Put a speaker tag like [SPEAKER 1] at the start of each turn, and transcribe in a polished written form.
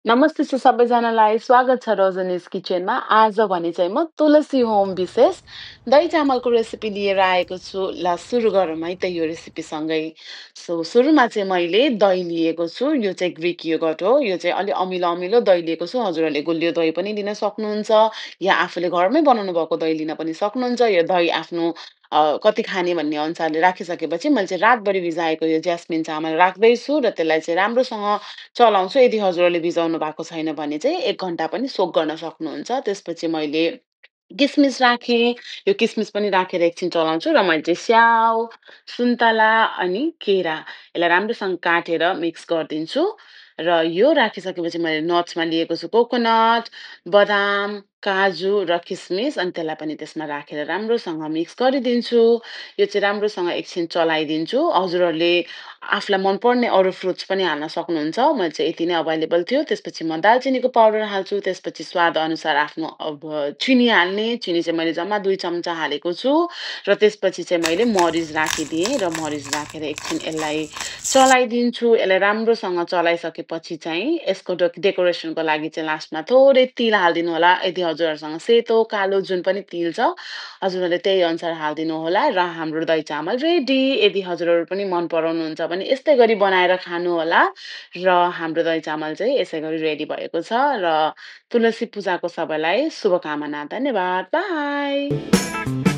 [SPEAKER 1] नमस्ते सबैजनालाई स्वागत छ रोजनीज किचनमा। आज भने चाहिँ म तुलसी होम विशेष दही चामलको रेसिपी लिएर आएको छु। ल सुरु गरौँ है त यो रेसिपीसँगै। सुरुमा चाहिँ मैले दही लिएको छु। यो चाहिँ ग्रिक योगर्ट हो। यो चाहिँ अलि अमिलो अमिलो दही लिएको छु। हजुरहरूले गुलियो दही पनि लिन सक्नुहुन्छ या आफूले घरमै बनाउनु भएको दही लिन पनि सक्नुहुन्छ। यो दही आफ्नो कति खाने भन्ने अनुसारले राखिसकेपछि मैले चाहिँ रातभरि भिजाएको यो ज्यास्मिन चामल राख्दैछु र त्यसलाई चाहिँ राम्रोसँग चलाउँछु। यदि हजुरहरूले भिजाउनु भएको छैन भने चाहिँ 1 घन्टा पनि सोक गर्न सक्नुहुन्छ। त्यसपछि मैले किसमिस राखेँ। यो किसमिस पनि राखेर एकछिन चलाउँछु र मैले चाहिँ स्याउ, सुन्तला अनि केरा यसलाई राम्रोसँग काटेर मिक्स गरिदिन्छु। र यो राखिसकेपछि मैले नट्समा लिएको छु कोकोनट, बदाम, काजु र किसमिस अनि त्यसलाई पनि त्यसमा राखेर राम्रोसँग मिक्स गरिदिन्छु। यो चाहिँ राम्रोसँग एकछिन चलाइदिन्छु। हजुरहरूले आफूलाई मनपर्ने अरू फ्रुट्स पनि हाल्न सक्नुहुन्छ। मैले चाहिँ यति नै अभाइलेबल थियो। त्यसपछि म दालचिनीको पाउडर हाल्छु। त्यसपछि स्वादअनुसार आफ्नो चिनी हाल्ने। चिनी चाहिँ मैले जम्मा 2 चम्चा हालेको छु र त्यसपछि चाहिँ मैले मरिच राखिदिएँ र मरिच राखेर एकछिन यसलाई चलाइदिन्छु। यसलाई राम्रोसँग चलाइसकेपछि चाहिँ यसको डेकोरेसनको लागि चाहिँ लास्टमा थोरै तिल हालिदिनु होला। यदि हजुरहरूसँग सेतो, कालो जुन पनि तिल छ, हजुरहरूले त्यही अनुसार हालिदिनु होला र हाम्रो दही चामल रेडी। यदि हजुरहरू पनि मन पराउनुहुन्छ भने यस्तै गरी बनाएर खानुहोला र हाम्रो दही चामल चाहिँ यसै गरी रेडी भएको छ र तुलसी पूजाको सबैलाई शुभकामना। धन्यवाद। बाई।